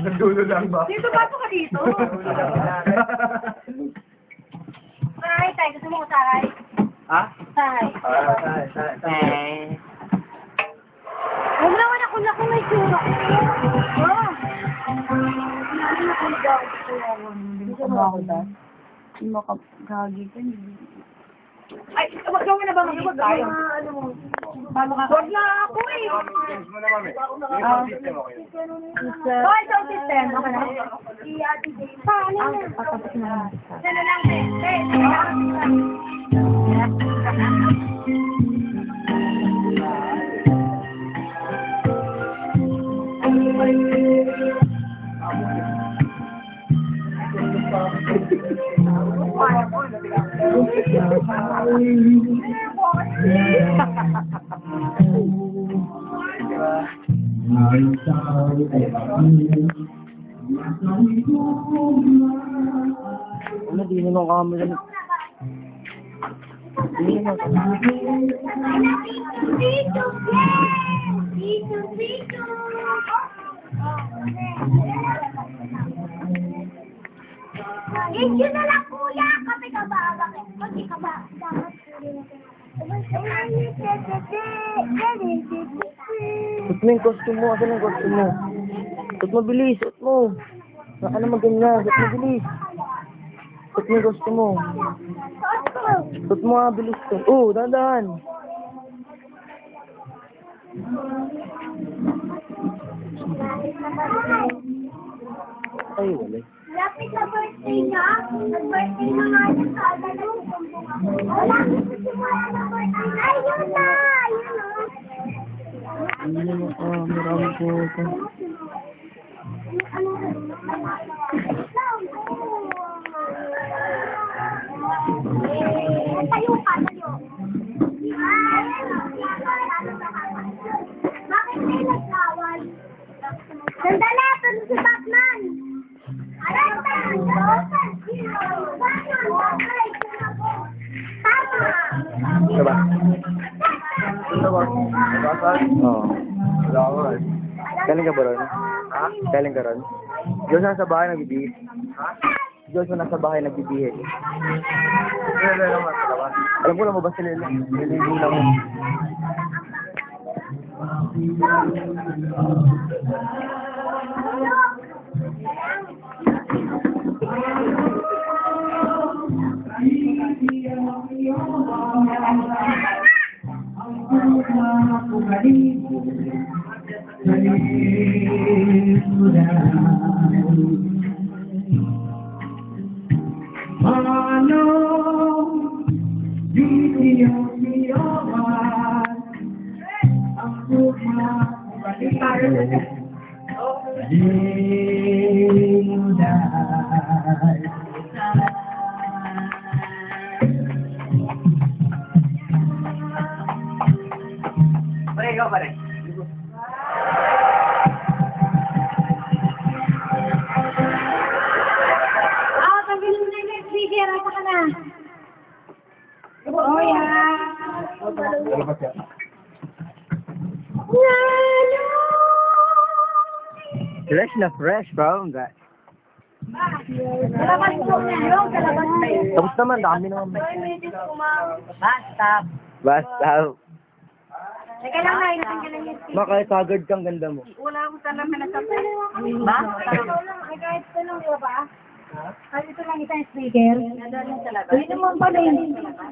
Nagdulo lang ba? Dito, pasok ka dito. Saray, tayo. Gusto mo ko saray? Ha? Saray. Huwag naman ako na kung may tsura ko. Gusto mo ako ba? Hindi mo kagagi ka. Ay, gawin na ba mag-ibag tayo? Huwag na ako eh. Change mo na, mami. Yung system ako yun. Bakit sound system? Okay na? Paano na? Patapos na lang. Sana lang, Ano, di naman kami lang. Di naman. Issue na lang, kuya. Kami ka ba? Bakit? Kami ka ba? Dapat. Suot mo yung costume mo. Asan ang costume mo? Suot mo, bilis. Suot mo. Saka naman ganyan. Suot mo, bilis. Suot mo yung costume mo. Suot mo nga, bilis. Dahan-dahan. Ay, wala. Lapit na birthday niya. Nag-birthday na nga niya sa agad. Wala ko simula na birthday. Ay, yun na! Yun o. Ano naman ka? Marami po ito. Tayo ka, tayo. Bakit may nagkawal? Sandali, tulog si Batman. Diba? Diba? Nabasag? Oo. Wala ako eh. Galing ka ba ron? Ha? Galing ka ron? Diyos na nasa bahay nagbibihis. Ha? Diyos na nasa bahay nagbibihis. Wala naman. Dalawa. Alam ko na ba sila nililigo lang mo. Pare, ikaw pare. Tanggalin mo na yung speaker. Asa ka na? Oh, yeah. Ano ba siya? Fresh na fresh, bro. Kalabas mo na yung kalabas na yun. Tapos naman, dami naman. Basta. Basta. Teka lang na, natanggalan yung speaker. Ma, kahit haggard kang ganda mo. Wala akong salamin na sabi. Ba? Ay, kahit ito lang, di ba? Kahit ito lang isang speaker. Uy naman pala eh.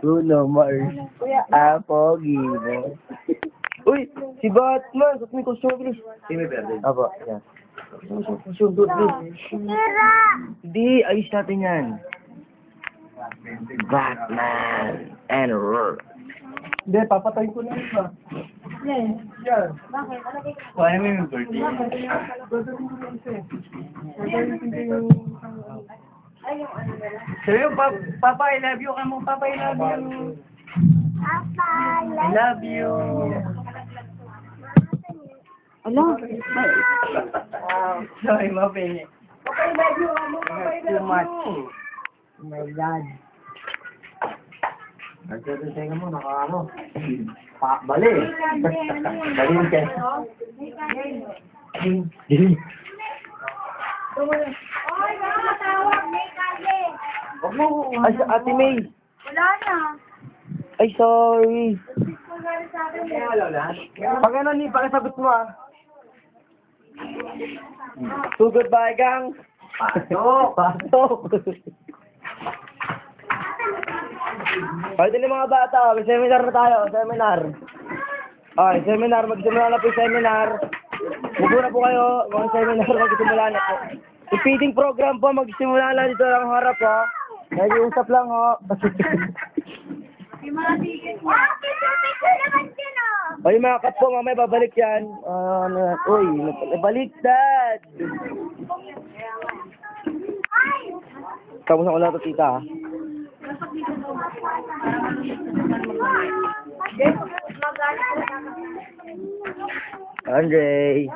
Bruno Mars. Pogi mo. Uy, si Batman. Suot mo yung costume, bilis. Sino verde? Apo, yan. Costume, bilis. Sira! Hindi, ayos natin yan. Batman and Roar. Hindi, papatayin ko na yun ba? Yes. Yan. Bakit? Ano kayo? Kaya mo yung birthday. Sa'yo, Papa, I love you ka mo. Papa, I love you. I love you. Ano? Sorry, mapingi. Too much. Oh my God. Nagtututay mo, naka-ano. Bali. Bali yung test. Ay, sa Ate May. Wala na. Ay, sorry. Pag ano ni, pakisagot mo ah. Sugod ba, gang? Pasok! Pasok! Pwede na mga bata, may seminar na tayo, seminar. Okay, seminar, magsimula na po yung seminar. Buko na po kayo, mga seminar, magsimula na po. Yung feeding program po, magsimula na dito lang harap po. Nag-iusap lang ho. Yung mga ticket mo. Picture naman dyan oh. O yung mga kat po, mamaya babalik yan. Uy, baliktad! Kamusta ko lang ito, tita? Andre.